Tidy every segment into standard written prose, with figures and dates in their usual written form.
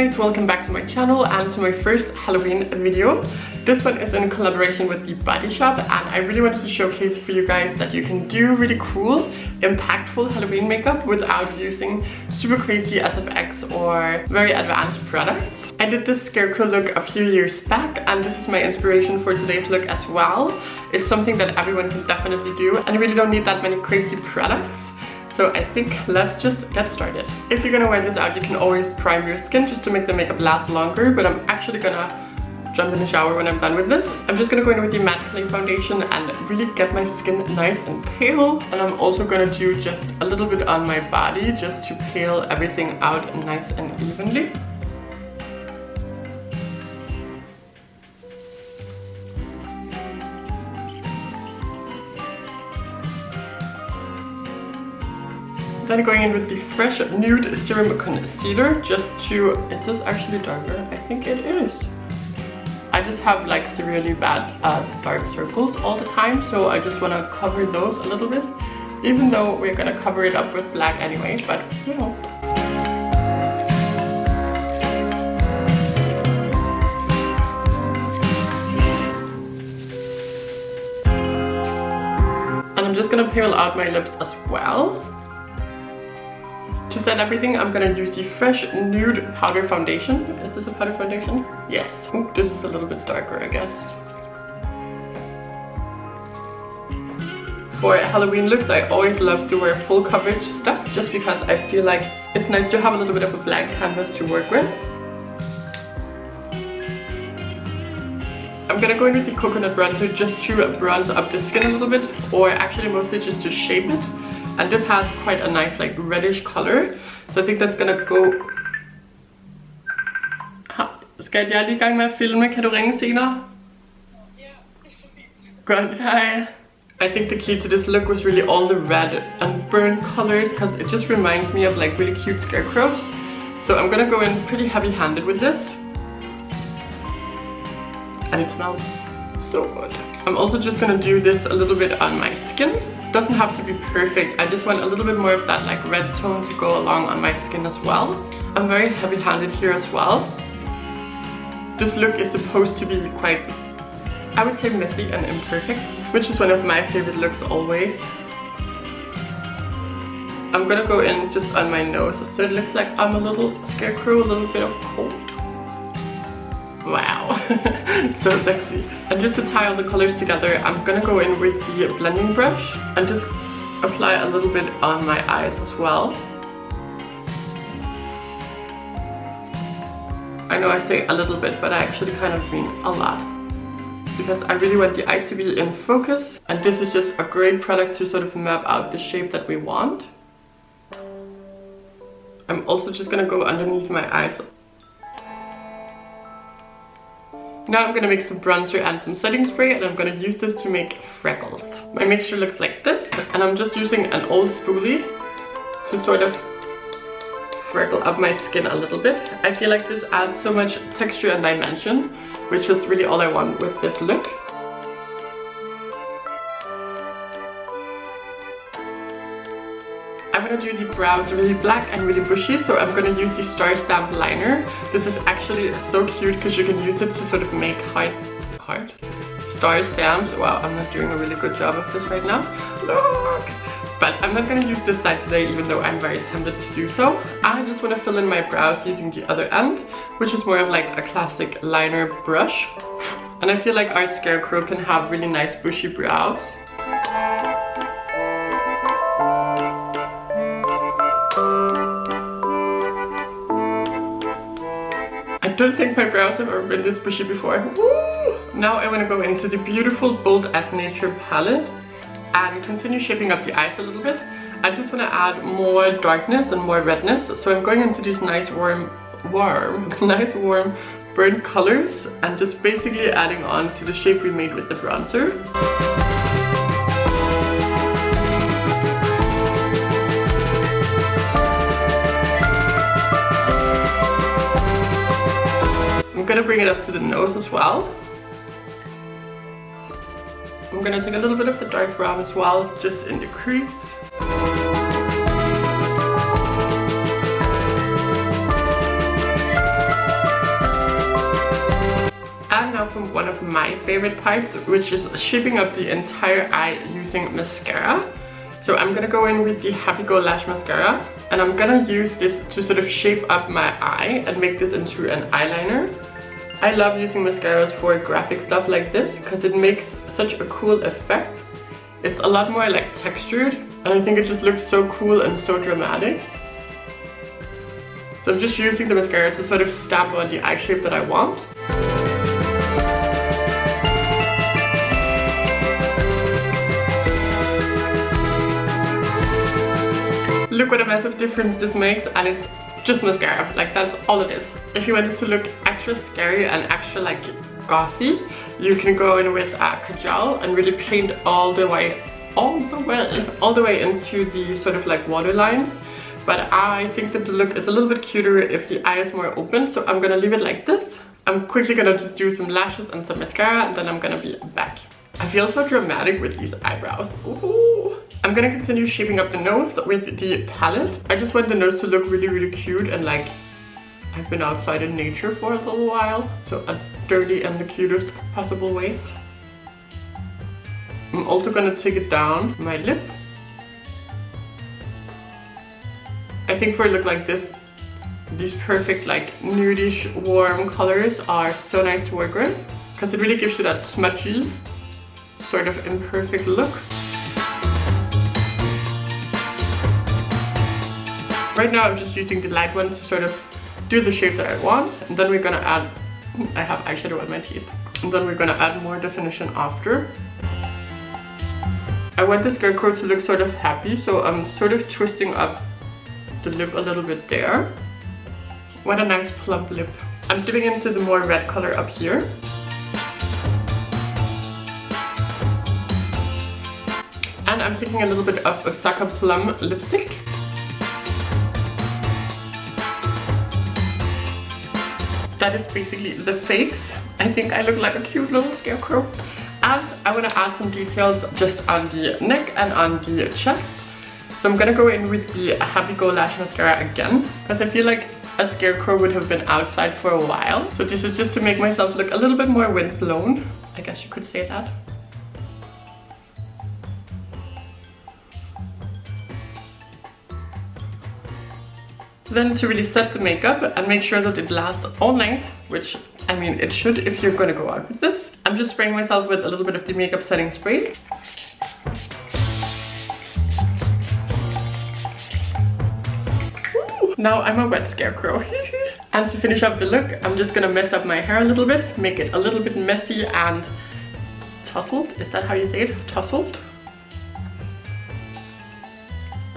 guys, welcome back to my channel and to my first Halloween video. This one is in collaboration with The Body Shop, and I really wanted to showcase for you guys that you can do really cool, impactful Halloween makeup without using super crazy SFX or very advanced products. I did this Scarecrow look a few years back, and this is my inspiration for today's look as well. It's something that everyone can definitely do, and you really don't need that many crazy products. So I think let's just get started. If you're gonna wear this out, you can always prime your skin just to make the makeup last longer, but I'm actually gonna jump in the shower when I'm done with this. I'm just gonna go in with the matte clay foundation and really get my skin nice and pale. And I'm also gonna do just a little bit on my body just to pale everything out nice and evenly. Then going in with the fresh Nude Serum Concealer just to... Is this actually darker? I think it is. I just have like severely bad dark circles all the time, so I just want to cover those a little bit. Even though we're going to cover it up with black anyway, but you know. And I'm just going to pale out my lips as well. To set everything, I'm gonna use the fresh Nude powder foundation. Is this a powder foundation? Yes. Ooh, this is a little bit darker, I guess. For Halloween looks, I always love to wear full coverage stuff just because I feel like it's nice to have a little bit of a blank canvas to work with. I'm gonna go in with the coconut bronzer just to bronze up the skin a little bit, or actually mostly just to shape it. And this has quite a nice like reddish color. So I think that's gonna go... Skal jeg lige i gang med at filme? Kan du ringe senere? Good, hi. I think the key to this look was really all the red and burnt colors, because it just reminds me of like really cute scarecrows. So I'm gonna go in pretty heavy-handed with this. And it smells so good. I'm also just gonna do this a little bit on my skin. Doesn't have to be perfect. I just want a little bit more of that like red tone to go along on my skin as well. I'm very heavy-handed here as well. This look is supposed to be quite, I would say, messy and imperfect, which is one of my favorite looks always. I'm gonna go in just on my nose, so it looks like I'm a little scarecrow, a little bit of cold. Wow, so sexy. And just to tie all the colors together, I'm gonna go in with the blending brush and just apply a little bit on my eyes as well. I know I say a little bit, but I actually kind of mean a lot, because I really want the eyes to be in focus, and this is just a great product to sort of map out the shape that we want. I'm also just gonna go underneath my eyes. Now I'm gonna make some bronzer and some setting spray, and I'm gonna use this to make freckles. My mixture looks like this, and I'm just using an old spoolie to sort of freckle up my skin a little bit. I feel like this adds so much texture and dimension, which is really all I want with this look. I'm gonna do the brows really black and really bushy, so I'm gonna use the Starstamp liner. This is actually so cute because you can use it to sort of make heart star stamps. Wow, I'm not doing a really good job of this right now. Look! But I'm not gonna use this side today, even though I'm very tempted to do so. I just wanna fill in my brows using the other end, which is more of like a classic liner brush. And I feel like our Scarecrow can have really nice bushy brows. I don't think my brows have ever been this bushy before. Woo! Now I want to go into the beautiful Bold as Nature palette and continue shaping up the eyes a little bit. I just want to add more darkness and more redness, so I'm going into these nice warm burnt colors and just basically adding on to the shape we made with the bronzer. I'm gonna bring it up to the nose as well. I'm gonna take a little bit of the dark brown as well, just in the crease. to one of my favorite parts, which is shaping up the entire eye using mascara. So I'm gonna go in with the Happy Go Lash Mascara, and I'm gonna use this to sort of shape up my eye and make this into an eyeliner. I love using mascaras for graphic stuff like this because it makes such a cool effect. It's a lot more like textured, and I think it just looks so cool and so dramatic. So I'm just using the mascara to sort of stamp on the eye shape that I want. Look what a massive difference this makes, and it's just mascara, like that's all it is. If you want it to look extra scary and extra like gothy, you can go in with a kajal and really paint all the way into the sort of like water lines. But I think that the look is a little bit cuter if the eye is more open, so I'm gonna leave it like this. I'm quickly gonna just do some lashes and some mascara, and then I'm gonna be back. I feel so dramatic with these eyebrows. Ooh. I'm gonna continue shaping up the nose with the palette. I just want the nose to look really, really cute, and like I've been outside in nature for a little while, so a dirty and the cutest possible ways. I'm also gonna take it down my lip. I think for a look like this, these perfect like nudish warm colors are so nice to work with, because it really gives you that smudgy sort of imperfect look. Right now I'm just using the light one to sort of do the shape that I want, and then we're gonna add, I have eyeshadow on my teeth, and then we're gonna add more definition after. I want the Scarecrow to look sort of happy, so I'm sort of twisting up the lip a little bit there. What a nice plump lip. I'm dipping into the more red color up here. And I'm taking a little bit of Osaka Plum lipstick. That is basically the face. I think I look like a cute little scarecrow. And I want to add some details just on the neck and on the chest. So I'm gonna go in with the Happy Go Lash Mascara again, because I feel like a scarecrow would have been outside for a while. So this is just to make myself look a little bit more windblown. I guess you could say that. Then to really set the makeup and make sure that it lasts all night, which I mean it should if you're gonna go out with this, I'm just spraying myself with a little bit of the makeup setting spray. Ooh, now I'm a wet scarecrow. And to finish up the look, I'm just gonna mess up my hair a little bit, make it a little bit messy and tousled. Is that how you say it? Tousled?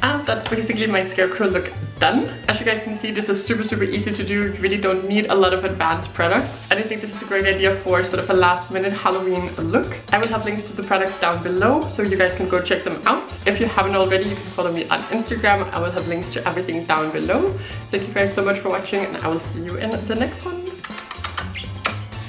And that's basically my scarecrow look done. As you guys can see, this is super easy to do. You really don't need a lot of advanced products. And I think this is a great idea for sort of a last minute Halloween look. I will have links to the products down below, so you guys can go check them out. If you haven't already, you can follow me on Instagram. I will have links to everything down below. Thank you guys so much for watching, and I will see you in the next one.